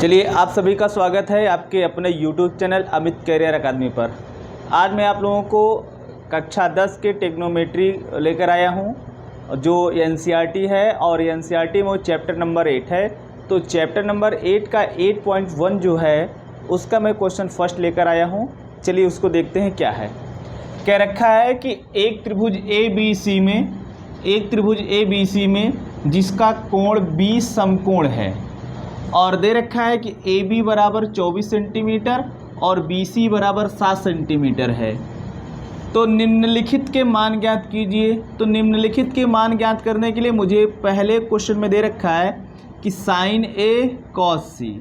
चलिए, आप सभी का स्वागत है आपके अपने YouTube चैनल अमित कैरियर अकादमी पर। आज मैं आप लोगों को कक्षा 10 के टेक्नोमेट्री लेकर आया हूं, जो NCERT है और NCERT में वो चैप्टर नंबर 8 है। तो चैप्टर नंबर 8 का 8.1 जो है उसका मैं क्वेश्चन फर्स्ट लेकर आया हूं। चलिए उसको देखते हैं क्या है। कह रखा है कि एक त्रिभुज ABC में जिसका कोण 20 समकोण है और दे रखा है कि AB बराबर 24 सेंटीमीटर और BC बराबर 7 सेंटीमीटर है। तो निम्नलिखित के मान ज्ञात कीजिए। तो निम्नलिखित के मान ज्ञात करने के लिए मुझे पहले क्वेश्चन में दे रखा है कि साइन A कॉस C,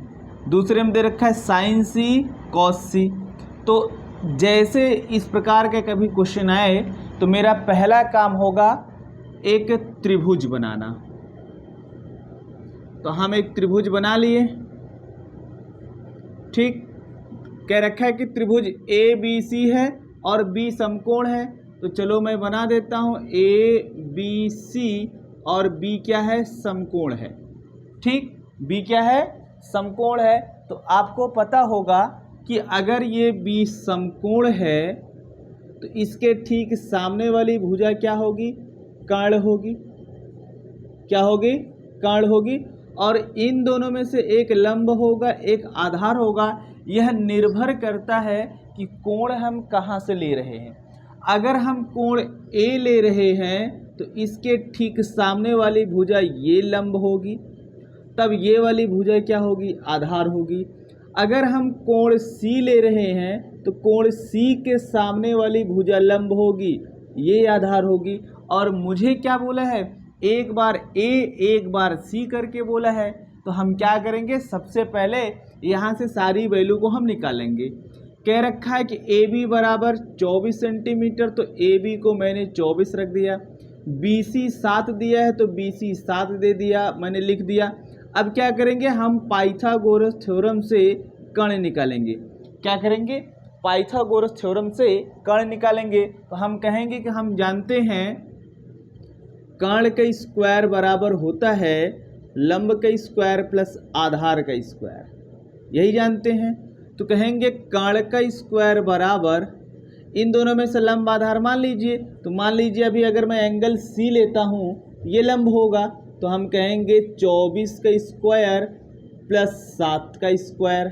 दूसरे में दे रखा है साइन C कॉस C। तो जैसे इस प्रकार के कभी क्वेश्चन आए तो मेरा पहला काम होगा एक त्रिभुज बनाना। तो हम एक त्रिभुज बना लिए। ठीक, कह रखा है कि त्रिभुज ABC है और B समकोण है। तो चलो मैं बना देता हूँ ABC और B क्या है, समकोण है। ठीक, B क्या है, समकोण है। तो आपको पता होगा कि अगर ये B समकोण है तो इसके ठीक सामने वाली भुजा क्या होगी, कर्ण होगी। क्या होगी, कर्ण होगी। और इन दोनों में से एक लंब होगा, एक आधार होगा। यह निर्भर करता है कि कोण हम कहाँ से ले रहे हैं। अगर हम कोण A ले रहे हैं तो इसके ठीक सामने वाली भुजा ये लंब होगी, तब ये वाली भुजा क्या होगी, आधार होगी। अगर हम कोण C ले रहे हैं तो कोण C के सामने वाली भुजा लंब होगी, ये आधार होगी। और मुझे क्या बोला है, एक बार A एक बार C करके बोला है। तो हम क्या करेंगे, सबसे पहले यहाँ से सारी वैल्यू को हम निकालेंगे। कह रखा है कि AB बराबर 24 सेंटीमीटर, तो AB को मैंने 24 रख दिया। BC 7 दिया है तो BC 7 दे दिया, मैंने लिख दिया। अब क्या करेंगे, हम पाइथागोरस थ्योरम से कर्ण निकालेंगे। क्या करेंगे, पाइथागोरस थ्योरम से कर्ण निकालेंगे। तो हम कहेंगे कि हम जानते हैं कर्ण का स्क्वायर बराबर होता है लंब का स्क्वायर प्लस आधार का स्क्वायर, यही जानते हैं। तो कहेंगे कर्ण का स्क्वायर बराबर, इन दोनों में से लंब आधार मान लीजिए। तो मान लीजिए अभी अगर मैं एंगल C लेता हूँ, ये लंब होगा। तो हम कहेंगे 24 का स्क्वायर प्लस 7 का स्क्वायर।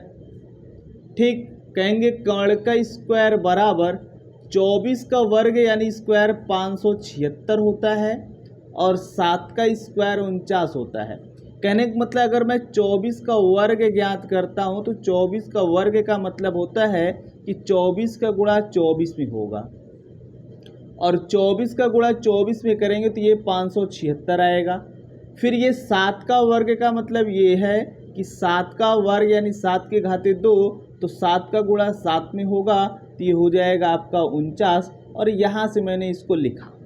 ठीक, कहेंगे कर्ण का स्क्वायर बराबर 24 का वर्ग यानी स्क्वायर 576 होता है और 7 का स्क्वायर 49 होता है। कहने का मतलब अगर मैं 24 का वर्ग ज्ञात करता हूं तो 24 का वर्ग का मतलब होता है कि 24 का गुणा 24 में होगा, और 24 का गुणा 24 में करेंगे तो ये 576 आएगा। फिर ये 7 का वर्ग का मतलब ये है कि 7 का वर्ग यानी 7 के घाते 2, तो 7 का गुणा 7 में होगा तो ये हो जाएगा आपका 49, और यहाँ से मैंने इसको लिखा।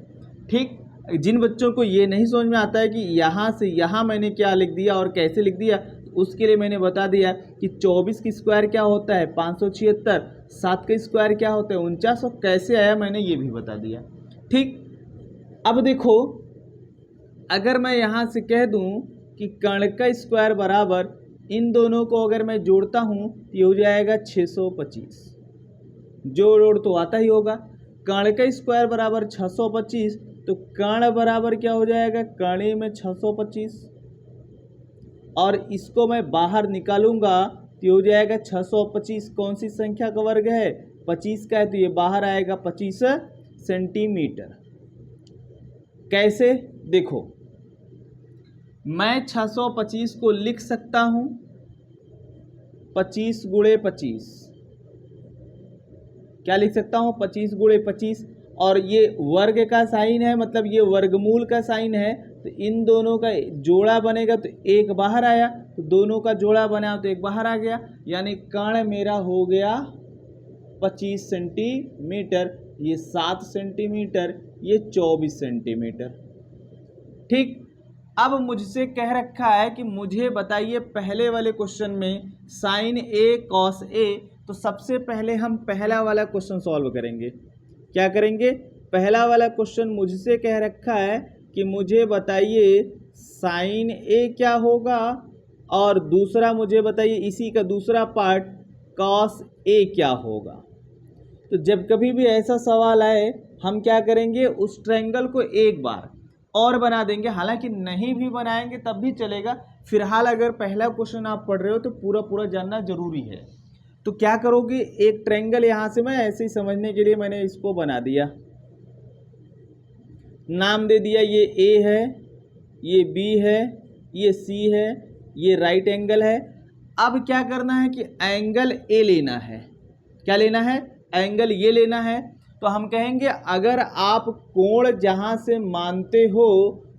ठीक, जिन बच्चों को ये नहीं समझ में आता है कि यहाँ से यहाँ मैंने क्या लिख दिया और कैसे लिख दिया, तो उसके लिए मैंने बता दिया कि 24 की स्क्वायर क्या होता है 576, 7 का स्क्वायर क्या होता है 49, और कैसे आया मैंने ये भी बता दिया। ठीक, अब देखो अगर मैं यहाँ से कह दूँ कि कर्ण का स्क्वायर बराबर, इन दोनों को अगर मैं जोड़ता हूँ तो ये हो जाएगा 625। जोड़ तो आता ही होगा। कर्ण का स्क्वायर बराबर 625, तो कर्ण बराबर क्या हो जाएगा, कर्ण में 625, और इसको मैं बाहर निकालूंगा तो हो जाएगा 625 कौन सी संख्या का वर्ग है, 25 का है, तो ये बाहर आएगा 25 सेंटीमीटर। कैसे, देखो मैं 625 को लिख सकता हूं 25 गुणे 25, क्या लिख सकता हूं 25 गुणे 25, और ये वर्ग का साइन है, मतलब ये वर्गमूल का साइन है। तो इन दोनों का जोड़ा बनेगा तो एक बाहर आया, तो दोनों का जोड़ा बना तो एक बाहर आ गया, यानी कर्ण मेरा हो गया 25 सेंटीमीटर, ये 7 सेंटीमीटर, ये 24 सेंटीमीटर। ठीक, अब मुझसे कह रखा है कि मुझे बताइए पहले वाले क्वेश्चन में साइन A कॉस A। तो सबसे पहले हम पहला वाला क्वेश्चन सॉल्व करेंगे। क्या करेंगे, पहला वाला क्वेश्चन मुझसे कह रखा है कि मुझे बताइए साइन A क्या होगा और दूसरा मुझे बताइए इसी का दूसरा पार्ट कॉस ए क्या होगा। तो जब कभी भी ऐसा सवाल आए हम क्या करेंगे, उस ट्रायंगल को एक बार और बना देंगे, हालांकि नहीं भी बनाएंगे तब भी चलेगा। फिलहाल अगर पहला क्वेश्चन आप पढ़ रहे हो तो पूरा पूरा जानना जरूरी है। तो क्या करोगे, एक ट्रायंगल यहाँ से मैं ऐसे ही समझने के लिए मैंने इसको बना दिया, नाम दे दिया, ये ए है, ये बी है, ये सी है, ये राइट एंगल है। अब क्या करना है कि एंगल ए लेना है। क्या लेना है, एंगल ये लेना है। तो हम कहेंगे अगर आप कोण जहाँ से मानते हो,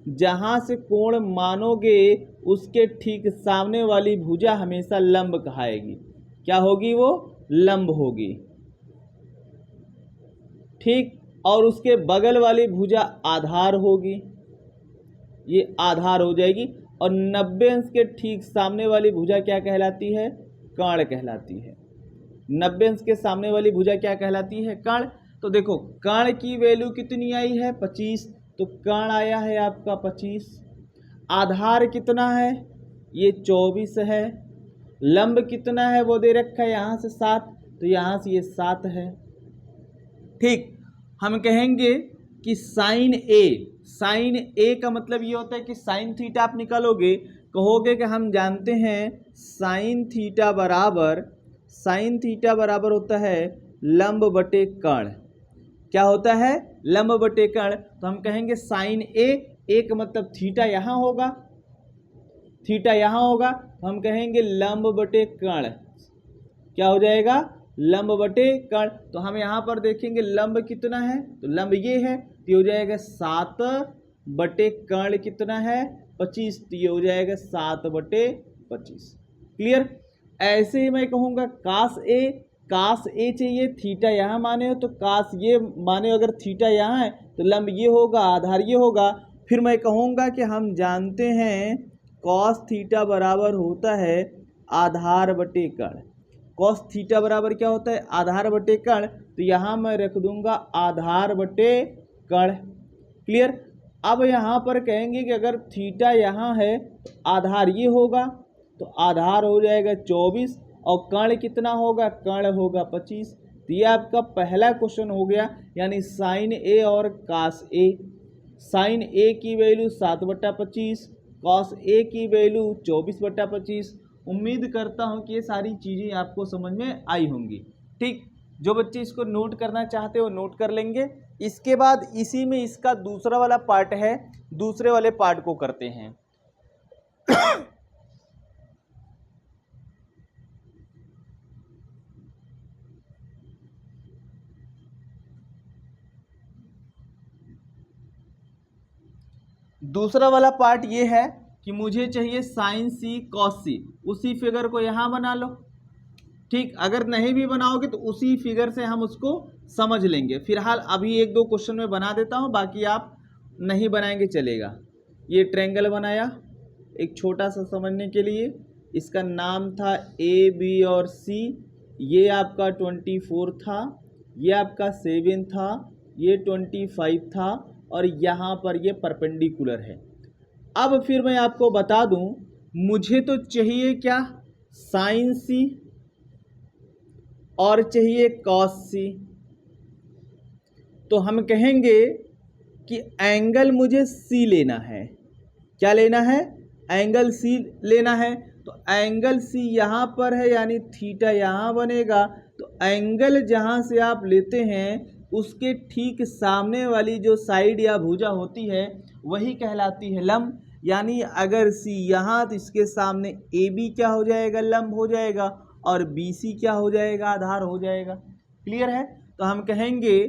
जहाँ से कोण मानोगे उसके ठीक सामने वाली भुजा हमेशा लंब कहाएगी। क्या होगी, वो लंब होगी, ठीक। और उसके बगल वाली भुजा आधार होगी, ये आधार हो जाएगी। और 90 अंश के ठीक सामने वाली भुजा क्या कहलाती है, कर्ण कहलाती है। 90 अंश के सामने वाली भुजा क्या कहलाती है, कर्ण। तो देखो कर्ण की वैल्यू कितनी आई है, 25, तो कर्ण आया है आपका 25। आधार कितना है, ये 24 है। लंब कितना है वो दे रखा है यहाँ से 7, तो यहाँ से ये 7 है, ठीक। हम कहेंगे कि साइन ए का मतलब ये होता है कि साइन थीटा आप निकालोगे, कहोगे कि हम जानते हैं साइन थीटा बराबर होता है लंब बटे कर्ण। क्या होता है, लंब बटे कर्ण। तो हम कहेंगे साइन ए का मतलब थीटा यहाँ होगा, तो हम कहेंगे लंब बटे कर्ण। क्या हो जाएगा, लंब बटे कर्ण। तो हम यहाँ पर देखेंगे लंब कितना है, तो लंब ये है, तो ये हो जाएगा 7 बटे कर्ण कितना है, 25, तो ये हो जाएगा 7 बटे 25। क्लियर। ऐसे ही मैं कहूँगा कास ए चाहिए, थीटा यहाँ माने हो तो कास ये माने, अगर थीटा यहाँ है तो लंब ये होगा, आधार ये होगा। फिर मैं कहूँगा कि हम जानते हैं कॉस थीटा बराबर होता है आधार बटे कर्ण। कॉस थीटा बराबर क्या होता है, आधार बटे कर्ण। तो यहाँ मैं रख दूंगा आधार बटे कर्ण। क्लियर। अब यहाँ पर कहेंगे कि अगर थीटा यहाँ है तो आधार ये होगा, तो आधार हो जाएगा 24 और कर्ण कितना होगा, कर्ण होगा 25। तो ये आपका पहला क्वेश्चन हो गया, यानी साइन ए और कास ए। साइन ए की वैल्यू 7/25, कॉस ए की वैल्यू 24/25। उम्मीद करता हूँ कि ये सारी चीज़ें आपको समझ में आई होंगी, ठीक। जो बच्चे इसको नोट करना चाहते हो नोट कर लेंगे। इसके बाद इसी में इसका दूसरा वाला पार्ट है, दूसरे वाले पार्ट को करते हैं। दूसरा वाला पार्ट ये है कि मुझे चाहिए साइन सी कॉस सी। उसी फिगर को यहाँ बना लो, ठीक। अगर नहीं भी बनाओगे तो उसी फिगर से हम उसको समझ लेंगे। फिलहाल अभी 1-2 क्वेश्चन में बना देता हूँ, बाकी आप नहीं बनाएंगे चलेगा। ये ट्रायंगल बनाया एक छोटा सा समझने के लिए, इसका नाम था ए बी और सी। ये आपका 24 था, ये आपका 7 था, ये 25 था और यहाँ पर ये परपेंडिकुलर है। अब फिर मैं आपको बता दूं, मुझे तो चाहिए क्या, साइन सी और चाहिए कॉस सी। तो हम कहेंगे कि एंगल मुझे सी लेना है। क्या लेना है, एंगल सी लेना है। तो एंगल सी यहाँ पर है, यानी थीटा यहाँ बनेगा। तो एंगल जहाँ से आप लेते हैं उसके ठीक सामने वाली जो साइड या भुजा होती है वही कहलाती है लंब। यानी अगर सी यहाँ तो इसके सामने ए बी क्या हो जाएगा, लंब हो जाएगा, और बी सी क्या हो जाएगा, आधार हो जाएगा। क्लियर है। तो हम कहेंगे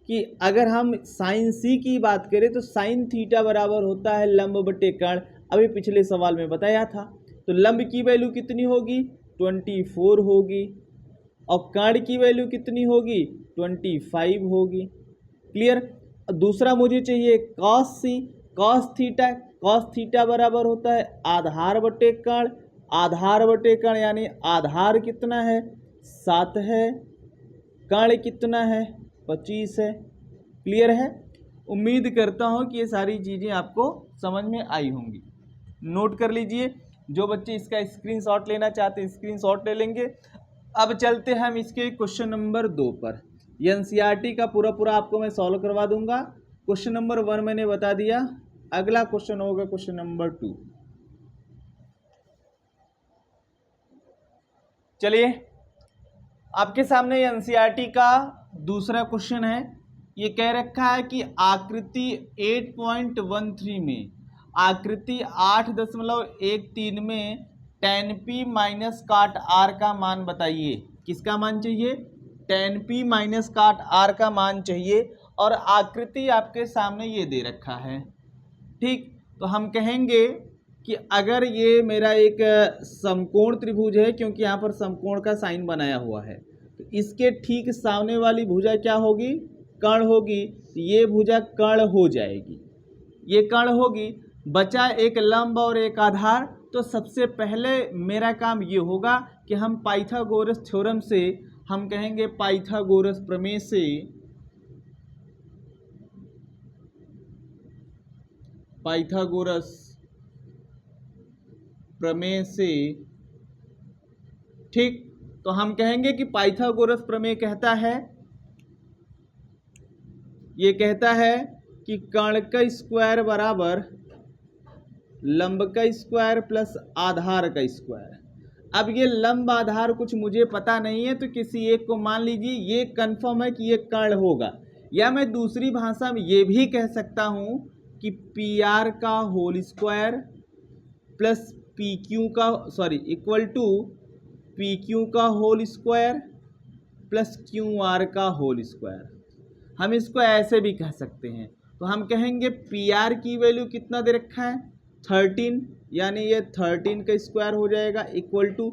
कि अगर हम साइन सी की बात करें तो साइन थीटा बराबर होता है लंब बटे कर्ण। अभी पिछले सवाल में बताया था। तो लंब की वैल्यू कितनी होगी, 24 होगी, और कर्ण की वैल्यू कितनी होगी, 25 होगी। क्लियर। दूसरा मुझे चाहिए कॉस सी। कॉस थीटा बराबर होता है आधार बटे कर्ण। आधार बटे कर्ण यानी आधार कितना है, 7 है, कर्ण कितना है, 25 है। क्लियर है। उम्मीद करता हूँ कि ये सारी चीज़ें आपको समझ में आई होंगी। नोट कर लीजिए। जो बच्चे इसका स्क्रीनशॉट लेना चाहते हैं स्क्रीनशॉट ले लेंगे। अब चलते हैं हम इसके क्वेश्चन नंबर 2 पर। एनसीईआरटी का पूरा पूरा आपको मैं सॉल्व करवा दूंगा। क्वेश्चन नंबर 1 मैंने बता दिया, अगला क्वेश्चन होगा क्वेश्चन नंबर 2। चलिए आपके सामने एनसीईआरटी का दूसरा क्वेश्चन है। ये कह रखा है कि आकृति 8.13 में, आकृति 8.13 में tan p माइनस काट r का मान बताइए। किसका मान चाहिए? tan p माइनस काट r का मान चाहिए। और आकृति आपके सामने ये दे रखा है, ठीक। तो हम कहेंगे कि अगर ये मेरा एक समकोण त्रिभुज है, क्योंकि यहाँ पर समकोण का साइन बनाया हुआ है, तो इसके ठीक सामने वाली भुजा क्या होगी? कर्ण होगी। ये भुजा कर्ण हो जाएगी, ये कर्ण होगी। बचा एक लंब और एक आधार। तो सबसे पहले मेरा काम ये होगा कि हम पाइथागोरस थ्योरम से, हम कहेंगे पाइथागोरस प्रमेय से, पाइथागोरस प्रमेय से, ठीक। तो हम कहेंगे कि पाइथागोरस प्रमेय कहता है, ये कहता है कि कर्ण का स्क्वायर बराबर लंब का स्क्वायर प्लस आधार का स्क्वायर। अब ये लंब आधार कुछ मुझे पता नहीं है, तो किसी एक को मान लीजिए, ये कंफर्म है कि ये कर्ण होगा। या मैं दूसरी भाषा में ये भी कह सकता हूँ कि पी आर का whole square plus P Q का, sorry, equal to P Q का whole square plus Q R का होल स्क्वायर। हम इसको ऐसे भी कह सकते हैं। तो हम कहेंगे पी आर की वैल्यू कितना दे रखा है? 13, यानी ये 13 का स्क्वायर हो जाएगा, इक्वल टू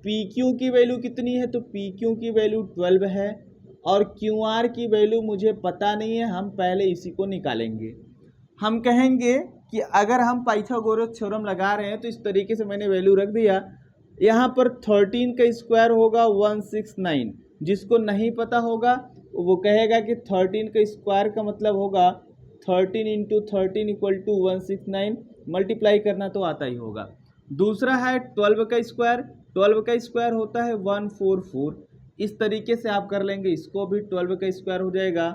पी क्यू की वैल्यू कितनी है? तो पी क्यू की वैल्यू 12 है। और क्यू आर की वैल्यू मुझे पता नहीं है, हम पहले इसी को निकालेंगे। हम कहेंगे कि अगर हम पाइथागोरस थ्योरम लगा रहे हैं तो इस तरीके से मैंने वैल्यू रख दिया। यहाँ पर 13 का स्क्वायर होगा 169। जिसको नहीं पता होगा वो कहेगा कि 13 का स्क्वायर का मतलब होगा 13 इंटू 13 इक्वल टू 169। मल्टीप्लाई करना तो आता ही होगा। दूसरा है 12 का स्क्वायर। 12 का स्क्वायर होता है 144। इस तरीके से आप कर लेंगे, इसको भी 12 का स्क्वायर हो जाएगा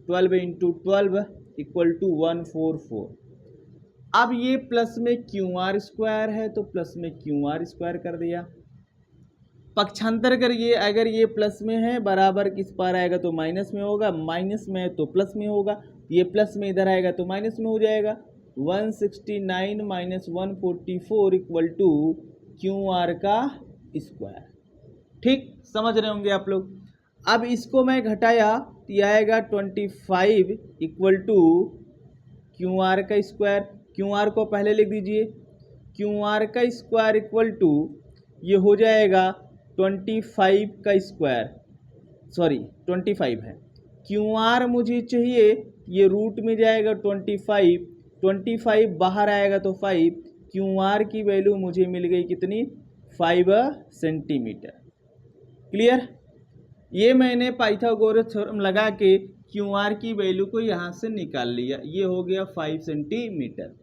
12 इंटू 12 इक्वल टू 144। अब ये प्लस में क्यू आर स्क्वायर है, तो प्लस में क्यू आर स्क्वायर कर दिया। पक्षांतर करिए, अगर ये प्लस में है बराबर किस पार आएगा तो माइनस में होगा, माइनस में है तो प्लस में होगा। ये प्लस में इधर आएगा तो माइनस में हो जाएगा। 169 minus 144 equal to Q R का स्क्वायर। ठीक, समझ रहे होंगे आप लोग। अब इसको मैं घटाया तो ये आएगा 25 इक्वल टू क्यू आर का स्क्वायर। क्यू आर को पहले लिख दीजिए, क्यू आर का स्क्वायर इक्वल टू ये हो जाएगा 25 का स्क्वायर, सॉरी 25 है। क्यू आर मुझे चाहिए, ये रूट में जाएगा 25 बाहर आएगा तो 5। क्यू आर की वैल्यू मुझे मिल गई कितनी? 5 सेंटीमीटर। क्लियर? ये मैंने पाइथागोरस थ्योरम लगा के क्यू आर की वैल्यू को यहाँ से निकाल लिया। ये हो गया 5 सेंटीमीटर।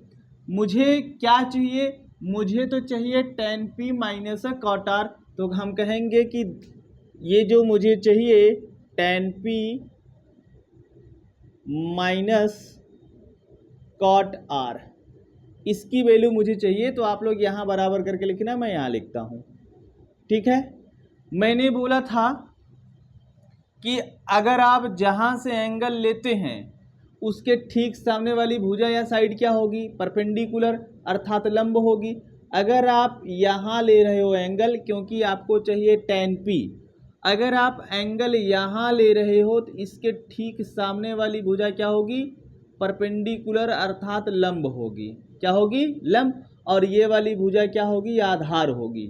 मुझे क्या चाहिए? मुझे तो चाहिए tan p minus cot r। तो हम कहेंगे कि ये जो मुझे चाहिए tan p minus cot r, इसकी वैल्यू मुझे चाहिए। तो आप लोग यहाँ बराबर करके लिखना, मैं यहाँ लिखता हूँ। ठीक है, मैंने बोला था कि अगर आप जहाँ से एंगल लेते हैं उसके ठीक सामने वाली भुजा या साइड क्या होगी? परपेंडिकुलर, अर्थात लंब होगी। अगर आप यहाँ ले रहे हो एंगल, क्योंकि आपको चाहिए tan p, अगर आप एंगल यहाँ ले रहे हो तो इसके ठीक सामने वाली भुजा क्या होगी? परपेंडिकुलर, अर्थात लंब होगी। क्या होगी? लंब। और ये वाली भुजा क्या होगी? आधार होगी।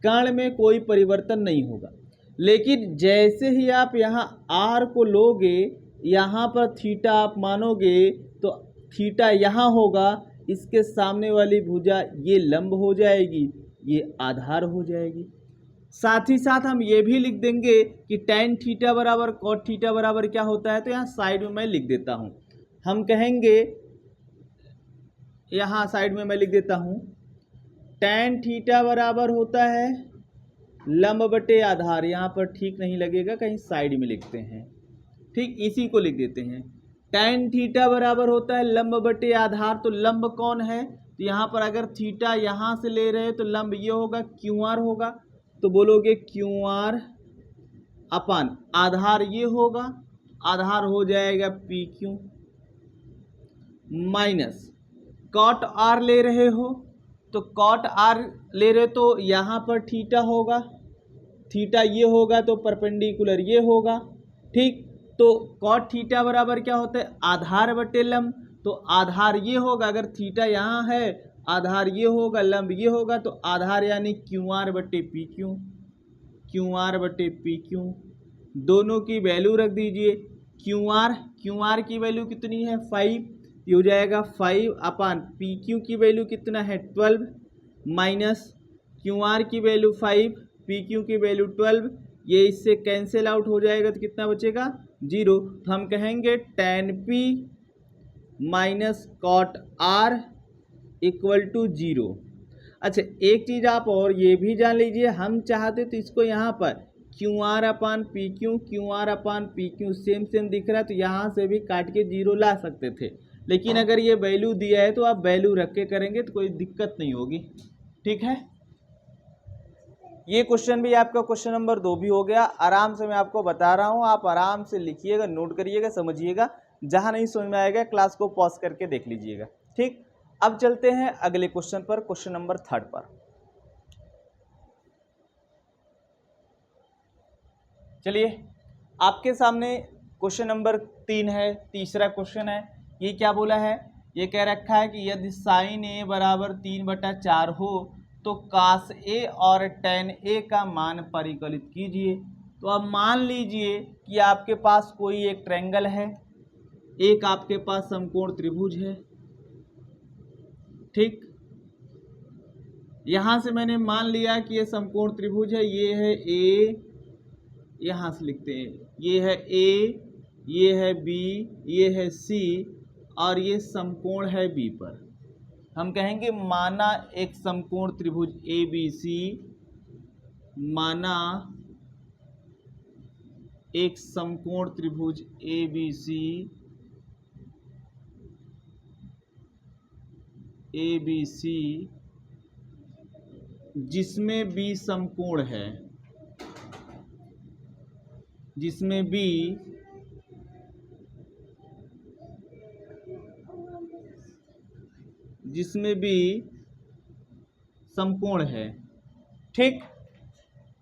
कर्ण में कोई परिवर्तन नहीं होगा। लेकिन जैसे ही आप यहाँ r को लोगे, यहाँ पर थीटा आप मानोगे, तो थीटा यहाँ होगा, इसके सामने वाली भुजा ये लंब हो जाएगी, ये आधार हो जाएगी। साथ ही साथ हम ये भी लिख देंगे कि tan थीटा बराबर cot थीटा बराबर क्या होता है। तो यहाँ साइड में मैं लिख देता हूँ। हम कहेंगे, यहाँ साइड में मैं लिख देता हूँ tan थीटा बराबर होता है लंब बटे आधार। यहाँ पर ठीक नहीं लगेगा, कहीं साइड में लिखते हैं, ठीक इसी को लिख देते हैं। tan थीटा बराबर होता है लंब बटे आधार। तो लंब कौन है, तो यहाँ पर अगर थीटा यहाँ से ले रहे हैं तो लंब ये होगा QR होगा, तो बोलोगे QR अपान आधार ये होगा, आधार हो जाएगा PQ माइनस कॉट R ले रहे हो तो कॉट R ले रहे तो यहाँ पर थीटा होगा, थीटा ये होगा तो परपेंडिकुलर ये होगा, ठीक। तो कॉट थीटा बराबर क्या होता है, आधार बटे लंब। तो आधार ये होगा, अगर थीटा यहाँ है आधार ये होगा, लंब ये होगा, तो आधार यानी QR बटे PQ, QR बटे PQ। दोनों की वैल्यू रख दीजिए। QR की वैल्यू कितनी है 5, ये हो जाएगा 5 अपान PQ की वैल्यू कितना है 12 माइनस QR की वैल्यू 5 PQ की वैल्यू 12, ये इससे कैंसिल आउट हो जाएगा तो कितना बचेगा 0। तो हम कहेंगे tan P minus cot R equal to 0। अच्छा एक चीज़ आप और ये भी जान लीजिए, हम चाहते तो इसको यहाँ पर QR अपान PQ सेम दिख रहा है तो यहाँ से भी काट के 0 ला सकते थे, लेकिन अगर ये वैल्यू दिया है तो आप वैल्यू रख के करेंगे तो कोई दिक्कत नहीं होगी, ठीक है। ये क्वेश्चन भी आपका क्वेश्चन नंबर 2 भी हो गया। आराम से मैं आपको बता रहा हूँ, आप आराम से लिखिएगा, नोट करिएगा, समझिएगा। जहाँ नहीं समझ में आएगा क्लास को पॉज करके देख लीजिएगा, ठीक। अब चलते हैं अगले क्वेश्चन पर, क्वेश्चन नंबर 3 पर। चलिए आपके सामने क्वेश्चन नंबर 3 है, तीसरा क्वेश्चन है। ये क्या बोला है, ये कह रखा है कि यदि साइन A बराबर 3/4 हो तो कास A और tan A का मान परिकलित कीजिए। तो अब मान लीजिए कि आपके पास कोई एक ट्रायंगल है, एक आपके पास समकोण त्रिभुज है, ठीक। यहाँ से मैंने मान लिया कि ये समकोण त्रिभुज है, ये है A, यहाँ से लिखते हैं, ये है A, ये है B, ये है C और ये समकोण है B पर। हम कहेंगे माना एक समकोण त्रिभुज ABC, माना एक समकोण त्रिभुज ABC जिसमें B समकोण है, जिसमें B समकोण है, ठीक।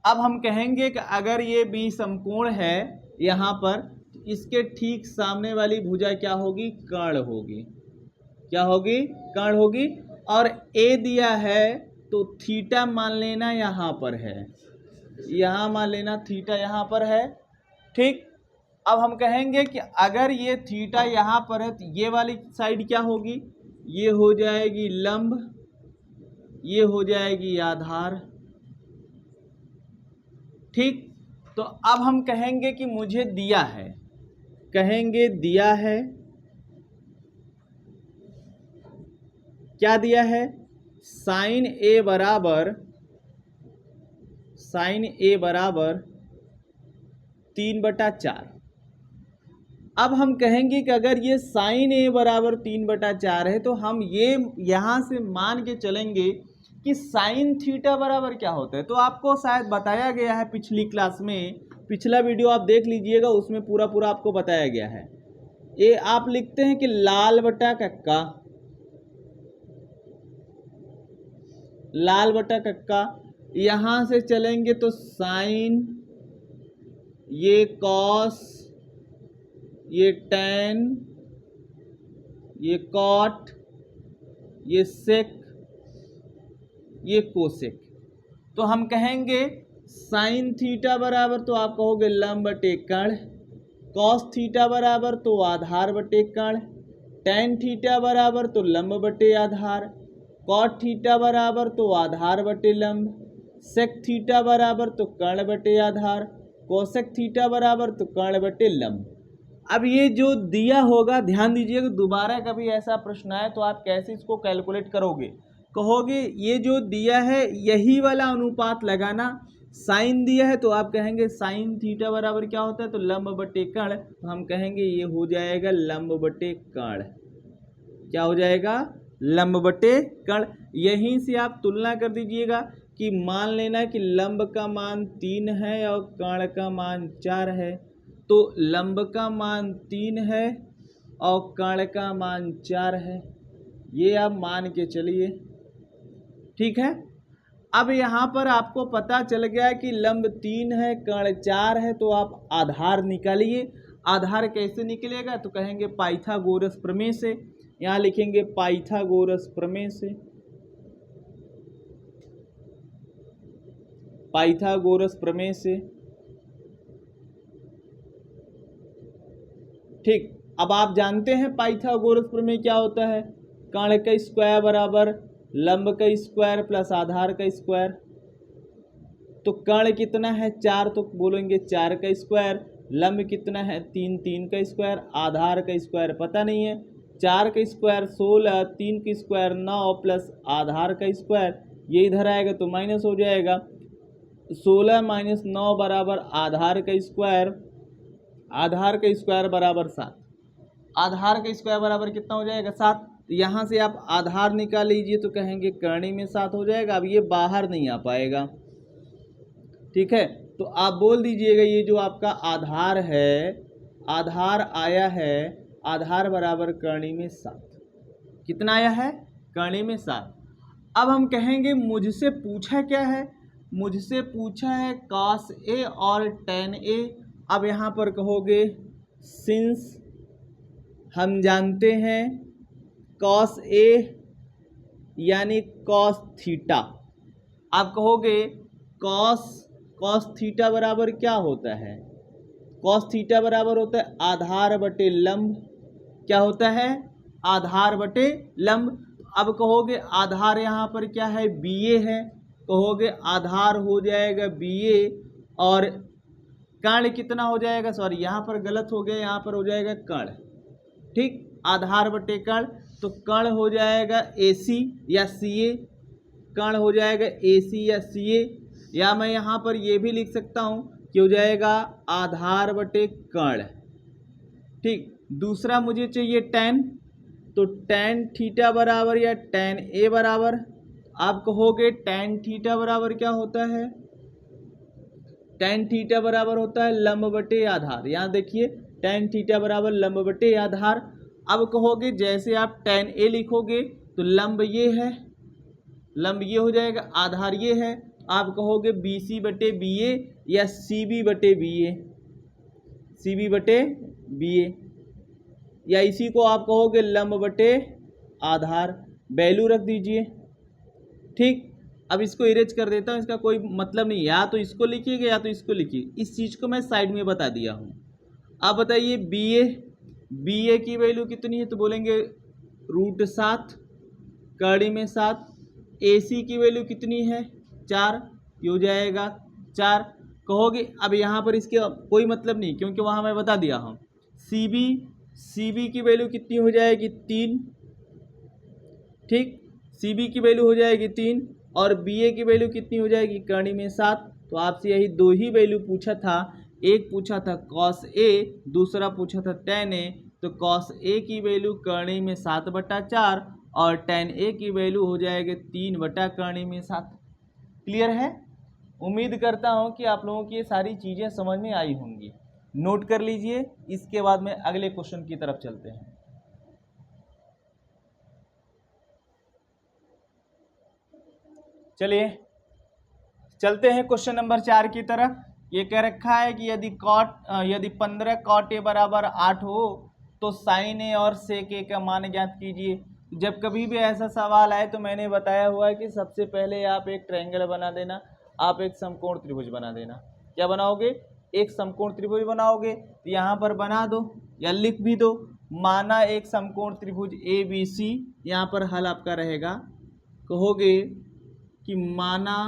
अब हम कहेंगे कि अगर ये B समकोण है यहाँ पर, तो इसके ठीक सामने वाली भुजा क्या होगी, कर्ण होगी। क्या होगी, कर्ण होगी। और A दिया है तो थीटा मान लेना यहाँ पर है, यहाँ मान लेना थीटा यहाँ पर है, ठीक। अब हम कहेंगे कि अगर ये थीटा यहाँ पर है तो ये वाली साइड क्या होगी, ये हो जाएगी लंब, ये हो जाएगी आधार, ठीक। तो अब हम कहेंगे कि मुझे दिया है, कहेंगे दिया है, क्या दिया है, साइन A बराबर 3/4। अब हम कहेंगे कि अगर ये साइन A बराबर 3/4 है तो हम ये यहाँ से मान के चलेंगे कि साइन थीटा बराबर क्या होता है। तो आपको शायद बताया गया है पिछली क्लास में, पिछला वीडियो आप देख लीजिएगा, उसमें पूरा आपको बताया गया है। ये आप लिखते हैं कि लाल बटा कक्का, यहाँ से चलेंगे तो साइन, ये कॉस, ये टैन, ये कॉट, ये सेक, ये कोसेक। तो हम कहेंगे साइन थीटा बराबर, तो आप कहोगे लंब बटे कर्ण, कॉस थीटा बराबर तो आधार बटे कर्ण, टैन थीटा बराबर तो लंब बटे आधार, कॉट थीटा बराबर तो आधार बटे लंब, सेक थीटा बराबर तो कर्ण बटे आधार, कोसेक थीटा बराबर तो कर्ण बटे लंब। अब ये जो दिया होगा, ध्यान दीजिएगा, दोबारा कभी ऐसा प्रश्न आए तो आप कैसे इसको कैलकुलेट करोगे। कहोगे ये जो दिया है यही वाला अनुपात लगाना, साइन दिया है तो आप कहेंगे साइन थीटा बराबर क्या होता है, तो लंब बटे कर्ण, तो हम कहेंगे ये हो जाएगा लंब बटे कर्ण। क्या हो जाएगा, लंब बटे कर्ण। यहीं से आप तुलना कर दीजिएगा कि मान लेना कि लंब का मान 3 है और कर्ण का मान 4 है, तो लंब का मान 3 है और कर्ण का मान 4 है, ये आप मान के चलिए। ठीक है, अब यहाँ पर आपको पता चल गया कि लंब 3 है कर्ण 4 है, तो आप आधार निकालिए। आधार कैसे निकलेगा, तो कहेंगे पाइथागोरस प्रमेय से। यहाँ लिखेंगे पाइथागोरस प्रमेय से, पाइथागोरस प्रमेय से। ठीक, अब आप जानते हैं पाइथागोरस प्रमेय क्या होता है, कर्ण का स्क्वायर बराबर लंब का स्क्वायर प्लस आधार का स्क्वायर। तो कर्ण कितना है 4, तो बोलेंगे 4 का स्क्वायर, लंब कितना है 3, 3 का स्क्वायर, आधार का स्क्वायर पता नहीं है, 4 का स्क्वायर 16, 3 का स्क्वायर 9 प्लस आधार का स्क्वायर, ये इधर आएगा तो माइनस हो जाएगा। 16 माइनस 9 बराबर आधार का स्क्वायर, आधार का स्क्वायर बराबर 7, आधार का स्क्वायर बराबर कितना हो जाएगा 7। यहाँ से आप आधार निकाल लीजिए तो कहेंगे कर्णी में 7 हो जाएगा। अब ये बाहर नहीं आ पाएगा, ठीक है, तो आप बोल दीजिएगा ये जो आपका आधार है, आधार आया है, आधार बराबर कर्णी में 7। कितना आया है, कर्णी में 7। अब हम कहेंगे मुझसे पूछा क्या है, मुझसे पूछा है cos A और tan A। अब यहाँ पर कहोगे सिंस हम जानते हैं cos A यानी cos थीटा, आप कहोगे cos थीटा बराबर क्या होता है, cos थीटा बराबर होता है आधार बटे लंब। क्या होता है, आधार बटे लंब। अब कहोगे आधार यहाँ पर क्या है, BA है, कहोगे आधार हो जाएगा BA और कर्ण कितना हो जाएगा, सॉरी यहाँ पर गलत हो गया, यहाँ पर हो जाएगा कर्ण। ठीक, आधार बटे कर्ण, तो कर्ण हो जाएगा AC या CA, कर्ण हो जाएगा AC या CA, या मैं यहाँ पर ये भी लिख सकता हूँ कि हो जाएगा आधार बटे कर्ण। ठीक, दूसरा मुझे चाहिए tan, तो tan थीटा बराबर या tan A बराबर, आप कहोगे tan थीटा बराबर क्या होता है, tan थीटा बराबर होता है लंब बटे आधार। यहाँ देखिए tan थीटा बराबर लंब बटे आधार। अब कहोगे जैसे आप tan A लिखोगे तो लंब ये है, लंब ये हो जाएगा, आधार ये है, आप कहोगे BC बटे BA या CB बटे BA, CB बटे BA, या इसी को आप कहोगे लंब बटे आधार, वैल्यू रख दीजिए। ठीक, अब इसको इरेज कर देता हूँ, इसका कोई मतलब नहीं, या तो इसको लिखिएगा या तो इसको लिखिए, इस चीज़ को मैं साइड में बता दिया हूँ। अब बताइए BA की वैल्यू कितनी है, तो बोलेंगे √7, कड़ी में 7। AC की वैल्यू कितनी है 4, ये हो जाएगा 4। कहोगे अब यहाँ पर इसके कोई मतलब नहीं, क्योंकि वहाँ मैं बता दिया हूँ। CB की वैल्यू कितनी हो जाएगी 3, ठीक, CB की वैल्यू हो जाएगी 3 और BA की वैल्यू कितनी हो जाएगी कर्णी में 7। तो आपसे यही दो ही वैल्यू पूछा था, एक पूछा था cos A, दूसरा पूछा था tan A। तो cos A की वैल्यू कर्णी में 7/4 और tan A की वैल्यू हो जाएगी 3 कर्णी में 7। क्लियर है? उम्मीद करता हूँ कि आप लोगों की ये सारी चीज़ें समझ में आई होंगी। नोट कर लीजिए, इसके बाद में अगले क्वेश्चन की तरफ चलते हैं। चलिए चलते हैं क्वेश्चन नंबर 4 की तरफ। ये कह रखा है कि यदि 15 cot A बराबर 8 हो तो sin A और sec A का मान ज्ञात कीजिए। जब कभी भी ऐसा सवाल आए तो मैंने बताया हुआ है कि सबसे पहले आप एक ट्रायंगल बना देना, आप एक समकोण त्रिभुज बना देना। क्या बनाओगे? एक समकोण त्रिभुज बनाओगे। तो यहाँ पर बना दो या लिख भी दो, माना एक समकोण त्रिभुज ABC, यहाँ पर हल आपका रहेगा। कहोगे कि माना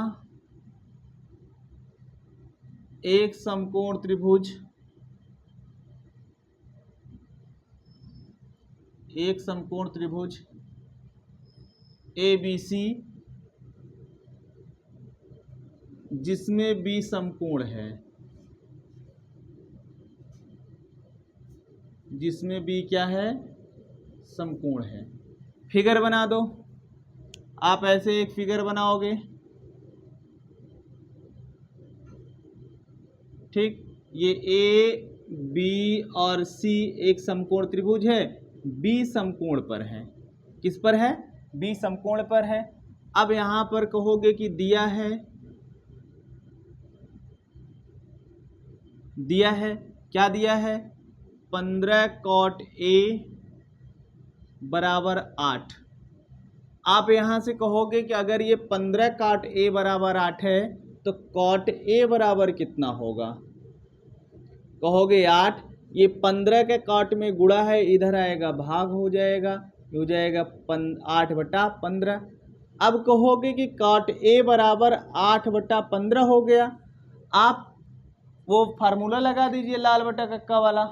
एक समकोण त्रिभुज, एक समकोण त्रिभुज ABC जिसमें B समकोण है, जिसमें B क्या है, समकोण है। फिगर बना दो। आप ऐसे एक फिगर बनाओगे, ठीक। ये A B और C एक समकोण त्रिभुज है, B समकोण पर है। किस पर है? B समकोण पर है। अब यहां पर कहोगे कि दिया है क्या दिया है, 15 cot A बराबर 8। आप यहां से कहोगे कि अगर ये 15 cot A बराबर 8 है तो cot A बराबर कितना होगा? कहोगे 8, ये 15 के cot में गुणा है, इधर आएगा भाग हो जाएगा, हो जाएगा 8/15। अब कहोगे कि cot A बराबर 8/15 हो गया। आप वो फार्मूला लगा दीजिए लाल बटा कक्का वाला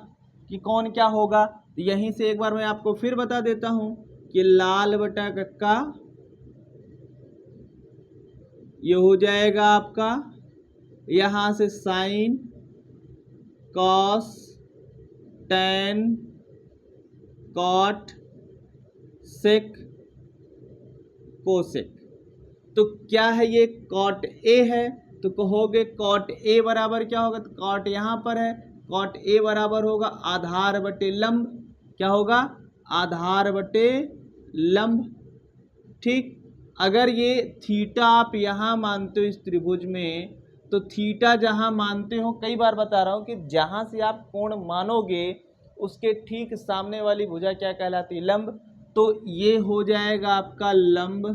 कि कौन क्या होगा। तो यहीं से एक बार मैं आपको फिर बता देता हूं कि लाल बटा कक्का ये हो जाएगा आपका यहां से sine cos tan cot sec cosec. तो क्या है, ये कॉट ए है, तो कहोगे कॉट ए बराबर क्या होगा, तो कॉट यहां पर है, कॉट ए बराबर होगा आधार बटे लंब। क्या होगा? आधार बटे लंब। ठीक। अगर ये थीटा आप यहां मानते हो इस त्रिभुज में, तो थीटा जहां मानते हो, कई बार बता रहा हूं कि जहां से आप कोण मानोगे उसके ठीक सामने वाली भुजा क्या कहलाती है, लंब। तो ये हो जाएगा आपका लंब,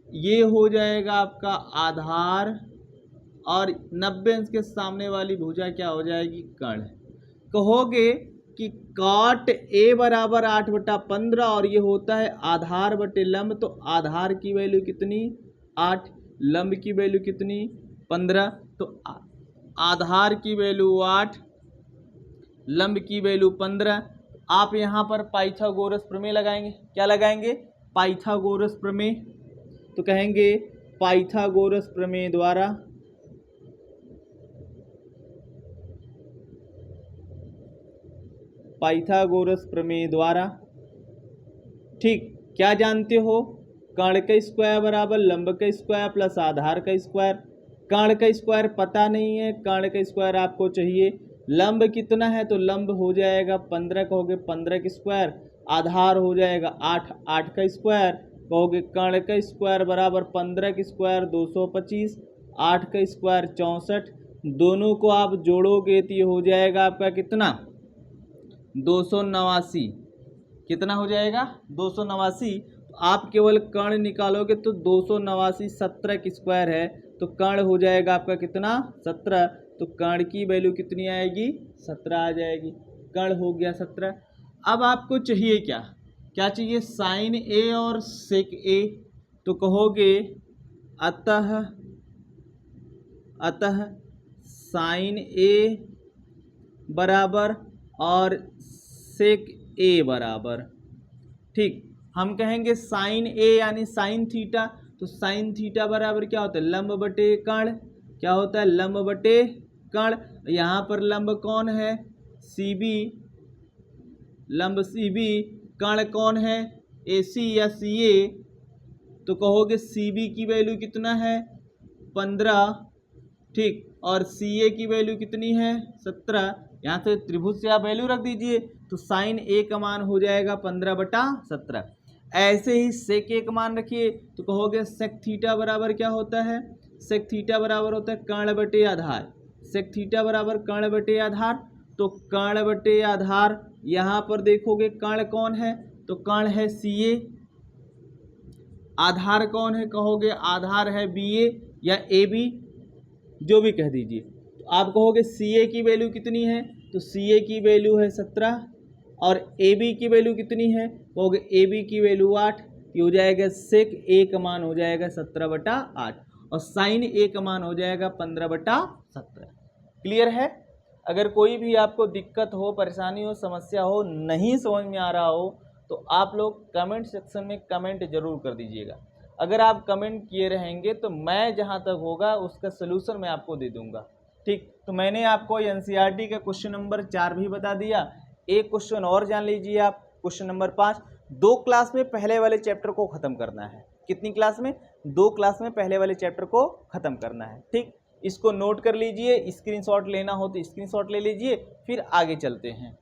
ये हो जाएगा आपका आधार, और 90 अंश के सामने वाली भुजा क्या हो जाएगी, कर्ण। कहोगे कि cot A बराबर 8/15 और ये होता है आधार बटे लंब, तो आधार की वैल्यू कितनी, 8, लंब की वैल्यू कितनी, 15। तो आधार की वैल्यू 8, लंब की वैल्यू 15। आप यहाँ पर पाइथागोरस प्रमेय लगाएंगे। क्या लगाएंगे? पाइथागोरस प्रमेय। तो कहेंगे पाइथागोरस प्रमेय द्वारा ठीक, क्या जानते हो, कर्ण का स्क्वायर बराबर लंब का स्क्वायर प्लस आधार का स्क्वायर। कर्ण का स्क्वायर पता नहीं है, कर्ण का स्क्वायर आपको चाहिए। लंब कितना है, तो लंब हो जाएगा 15, कहोगे 15 का स्क्वायर, आधार हो जाएगा 8, 8 का स्क्वायर, कहोगे कर्ण का स्क्वायर बराबर 15 का स्क्वायर 225, 8 का स्क्वायर 64। दोनों को आप जोड़ोगे तो ये हो जाएगा आपका कितना, 289। कितना हो जाएगा, 289। तो आप केवल कर्ण निकालोगे तो 289 17 की स्क्वायर है, तो कर्ण हो जाएगा आपका कितना, 17। तो कर्ण की वैल्यू कितनी आएगी, 17 आ जाएगी। कर्ण हो गया 17। अब आपको चाहिए क्या, क्या चाहिए, साइन ए और सेक ए। तो कहोगे अतः साइन ए बराबर और सेक ए बराबर, ठीक। हम कहेंगे साइन ए यानी साइन थीटा, तो साइन थीटा बराबर क्या होता है, लंब बटे कर्ण। क्या होता है, लंब बटे कर्ण। यहाँ पर लंब कौन है, सी बी, लंब सी बी। कर्ण कौन है, ए सी या सी ए। तो कहोगे सी बी की वैल्यू कितना है, 15, ठीक, और सी ए की वैल्यू कितनी है, 17। यहाँ से त्रिभुज से आप वैल्यू रख दीजिए, तो साइन ए का मान हो जाएगा 15/17। ऐसे ही सेक ए का मान रखिए, तो कहोगे सेक थीटा बराबर क्या होता है, सेक थीटा बराबर होता है कर्ण बटे आधार। सेक थीटा बराबर कर्ण बटे आधार। तो कर्ण बटे आधार, यहाँ पर देखोगे कर्ण कौन है, तो कर्ण है सी ए। आधार कौन है, कहोगे आधार है बी ए या ए बी, जो भी कह दीजिए। तो आप कहोगे सी ए की वैल्यू कितनी है, तो सी ए की वैल्यू है 17, और ए बी की वैल्यू कितनी है, कहोगे ए बी की वैल्यू 8। ये हो जाएगा सेक ए का मान हो जाएगा 17/8, और साइन ए का मान हो जाएगा 15/17। क्लियर है? अगर कोई भी आपको दिक्कत हो, परेशानी हो, समस्या हो, नहीं समझ में आ रहा हो, तो तो आप लोग कमेंट सेक्शन में कमेंट जरूर कर दीजिएगा। अगर आप कमेंट किए रहेंगे तो मैं जहां तक होगा उसका सलूशन मैं आपको दे दूंगा। ठीक, तो मैंने आपको एनसीईआरटी का क्वेश्चन नंबर 4 भी बता दिया। एक क्वेश्चन और जान लीजिए आप, क्वेश्चन नंबर 5, 2 क्लास में पहले वाले चैप्टर को खत्म करना है। कितनी क्लास में? 2 क्लास में पहले वाले चैप्टर को खत्म करना है। ठीक, इसको नोट कर लीजिए, स्क्रीनशॉट लेना हो तो स्क्रीनशॉट ले लीजिए, फिर आगे चलते हैं।